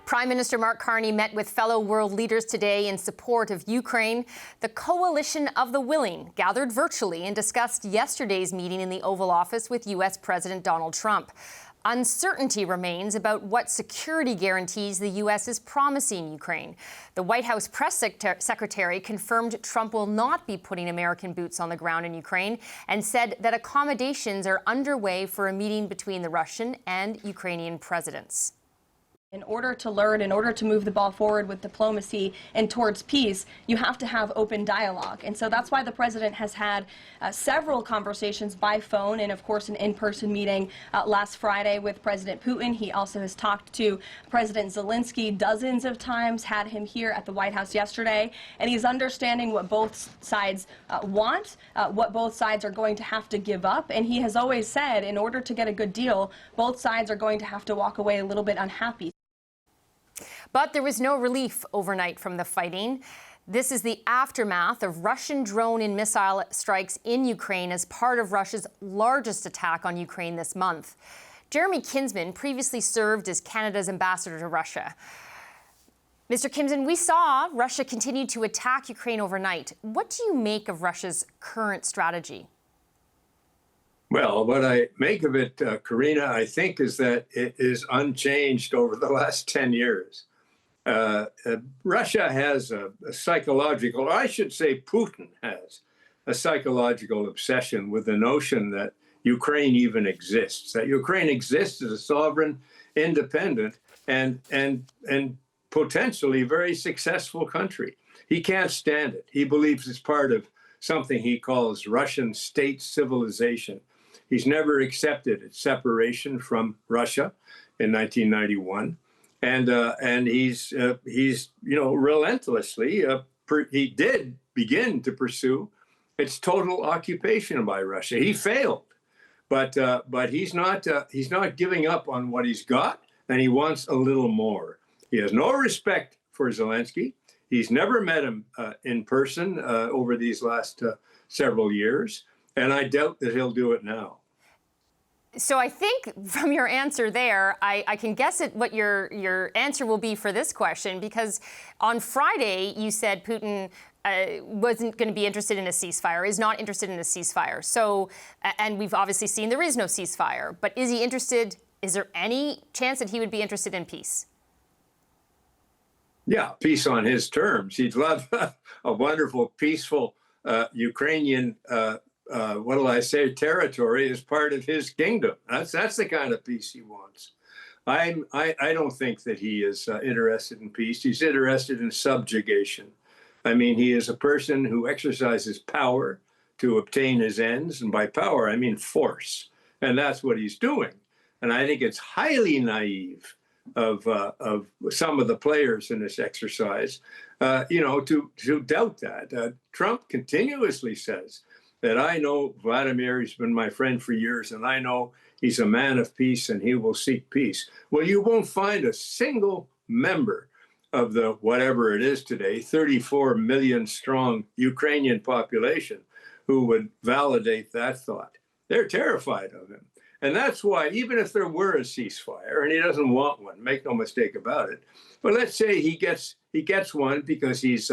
Prime Minister Mark Carney met with fellow world leaders today in support of Ukraine. The Coalition of the Willing gathered virtually and discussed yesterday's meeting in the Oval Office with U.S. President Donald Trump. Uncertainty remains about what security guarantees the U.S. is promising Ukraine. The White House press secretary confirmed Trump will not be putting American boots on the ground in Ukraine and said that accommodations are underway for a meeting between the Russian and Ukrainian presidents. In order to learn, in order to move the ball forward with diplomacy and towards peace, you have to have open dialogue. And so that's why the president has had several conversations by phone and, of course, an in-person meeting last Friday with President Putin. He also has talked to President Zelenskyy dozens of times, had him here at the White House yesterday, and he's understanding what both sides want, what both sides are going to have to give up. And he has always said, in order to get a good deal, both sides are going to have to walk away a little bit unhappy. But there was no relief overnight from the fighting. This is the aftermath of Russian drone and missile strikes in Ukraine as part of Russia's largest attack on Ukraine this month. Jeremy Kinsman previously served as Canada's ambassador to Russia. Mr. Kinsman, we saw Russia continue to attack Ukraine overnight. What do you make of Russia's current strategy? Well, what I make of it, Karina, I think is that it is unchanged over the last 10 years. Russia has a psychological, I should say Putin has a psychological obsession with the notion that Ukraine even exists, that Ukraine exists as a sovereign, independent, and potentially very successful country. He can't stand it. He believes it's part of something he calls Russian state civilization. He's never accepted its separation from Russia in 1991, and he's relentlessly he did begin to pursue its total occupation by Russia. He failed, but he's not giving up on what he's got, and he wants a little more. He has no respect for Zelenskyy. He's never met him in person over these last several years. And I doubt that he'll do it now. So I think from your answer there, I can guess at what your answer will be for this question, because on Friday you said Putin wasn't going to be interested in a ceasefire, is not interested in a ceasefire. So, and we've obviously seen there is no ceasefire, but is he interested? Is there any chance that he would be interested in peace? Yeah, peace on his terms. He'd love a wonderful, peaceful Ukrainian, territory as part of his kingdom. That's the kind of peace he wants. I don't think that he is interested in peace. He's interested in subjugation. I mean, he is a person who exercises power to obtain his ends, and by power, I mean force. And that's what he's doing. And I think it's highly naive of some of the players in this exercise, to doubt that. Trump continuously says that I know Vladimir, he's been my friend for years, and I know he's a man of peace and he will seek peace. Well, you won't find a single member of the, whatever it is today, 34 million strong Ukrainian population who would validate that thought. They're terrified of him. And that's why, even if there were a ceasefire, and he doesn't want one, make no mistake about it, but let's say he gets one because he's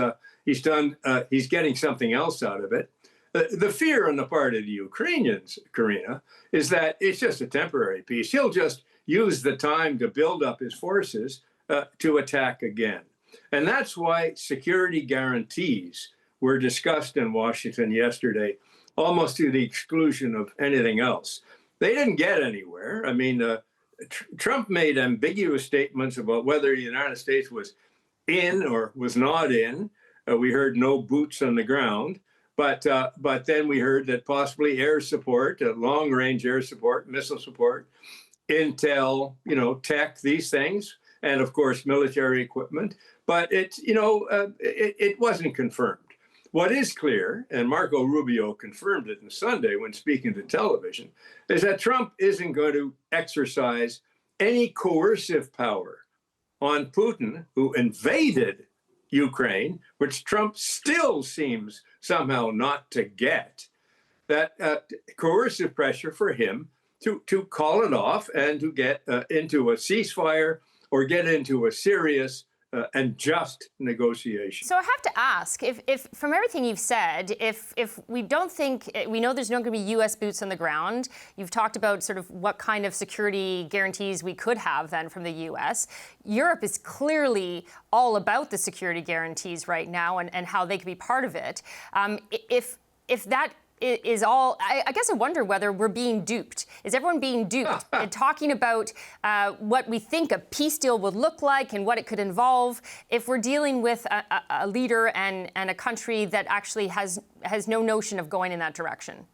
getting something else out of it. The fear on the part of the Ukrainians, Karina, is that it's just a temporary peace. He'll just use the time to build up his forces to attack again. And that's why security guarantees were discussed in Washington yesterday, almost to the exclusion of anything else. They didn't get anywhere. I mean, Trump made ambiguous statements about whether the United States was in or was not in. We heard no boots on the ground. But then we heard that possibly air support, long-range air support, missile support, intel, tech, these things, and of course military equipment. But it wasn't confirmed. What is clear, and Marco Rubio confirmed it on Sunday when speaking to television, is that Trump isn't going to exercise any coercive power on Putin, who invaded Ukraine, which Trump still seems somehow not to get, that coercive pressure for him to call it off and to get into a ceasefire or get into a serious and just negotiation. So I have to ask, if from everything you've said, if we don't think, we know there's not going to be U.S. boots on the ground, you've talked about sort of what kind of security guarantees we could have then from the U.S. Europe is clearly all about the security guarantees right now and how they could be part of it. If that is all, I guess I wonder whether we're being duped. Is everyone being duped and talking about what we think a peace deal would look like and what it could involve if we're dealing with a leader and a country that actually has no notion of going in that direction?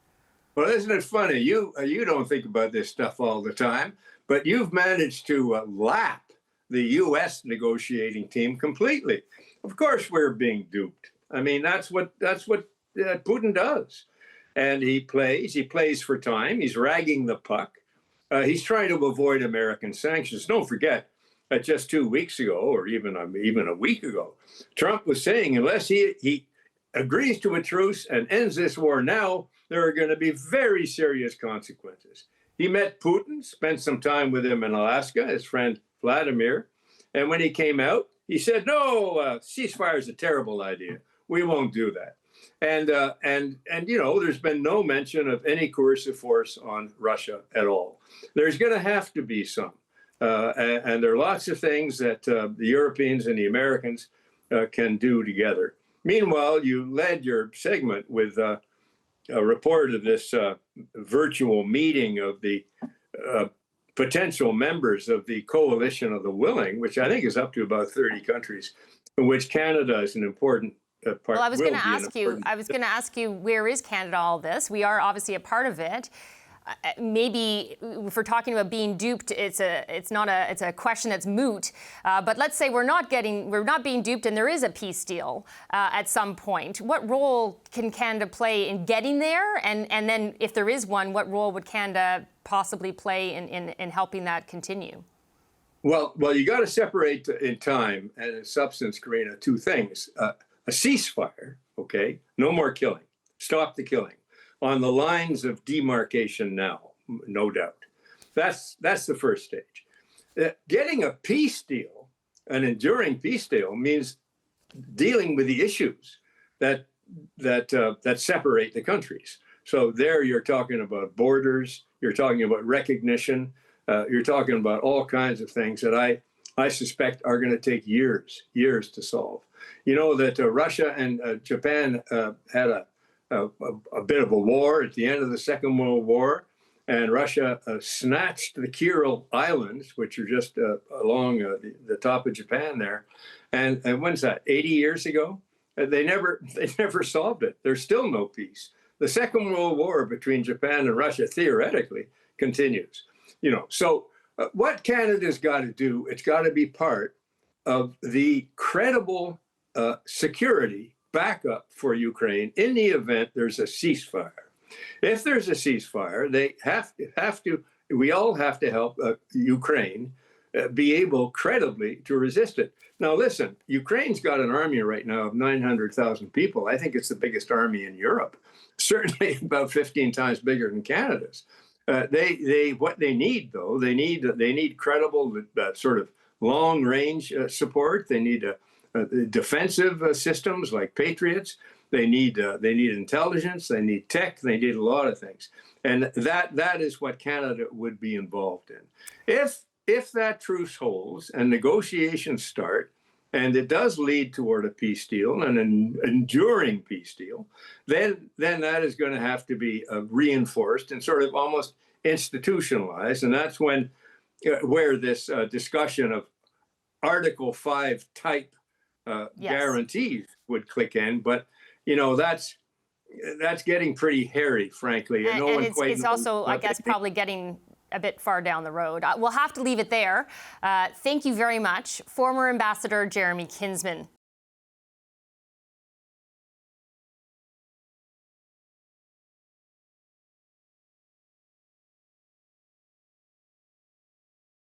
Well, isn't it funny? You don't think about this stuff all the time, but you've managed to lap the U.S. negotiating team completely. Of course, we're being duped. I mean, that's what Putin does. And he plays for time. He's ragging the puck. He's trying to avoid American sanctions. Don't forget that just 2 weeks ago, or even a week ago, Trump was saying unless he agrees to a truce and ends this war now, there are going to be very serious consequences. He met Putin, spent some time with him in Alaska, his friend Vladimir. And when he came out, he said, no, ceasefire is a terrible idea. We won't do that. And there's been no mention of any coercive force on Russia at all. There's going to have to be some. And there are lots of things that the Europeans and the Americans can do together. Meanwhile, you led your segment with a report of this virtual meeting of the potential members of the Coalition of the Willing, which I think is up to about 30 countries, in which Canada is an important part. Well, I was going to ask you, where is Canada all this? We are obviously a part of it. Maybe if we're talking about being duped, it's a question that's moot. But let's say we're not being duped, and there is a peace deal at some point. What role can Canada play in getting there? And then, if there is one, what role would Canada possibly play in helping that continue? Well, you got to separate in time and in substance, Karina, two things. A ceasefire, okay? No more killing. Stop the killing. On the lines of demarcation now, no doubt. That's the first stage. Getting a peace deal, an enduring peace deal, means dealing with the issues that separate the countries. So there you're talking about borders, you're talking about recognition, you're talking about all kinds of things that I suspect are going to take years to solve. You know that Russia and Japan had a bit of a war at the end of the Second World War, and Russia snatched the Kuril Islands, which are just along the top of Japan there. And when's that? 80 years ago? They never solved it. There's still no peace. The Second World War between Japan and Russia theoretically continues. So what Canada's got to do, it's got to be part of the credible security backup for Ukraine in the event there's a ceasefire. If there's a ceasefire, they have to. We all have to help Ukraine be able credibly to resist it. Now, listen, Ukraine's got an army right now of 900,000 people. I think it's the biggest army in Europe. Certainly about 15 times bigger than Canada's. What they need, though, they need credible sort of long-range support. They need defensive systems like Patriots. They need intelligence. They need tech. They need a lot of things, and that is what Canada would be involved in. If that truce holds and negotiations start, and it does lead toward a peace deal, an enduring peace deal, then that is going to have to be reinforced and sort of almost institutionalized, and that's where this discussion of Article 5 type guarantees would click in. But that's getting pretty hairy, frankly. And it's also, I guess, probably getting a bit far down the road. We'll have to leave it there. Thank you very much, former Ambassador Jeremy Kinsman.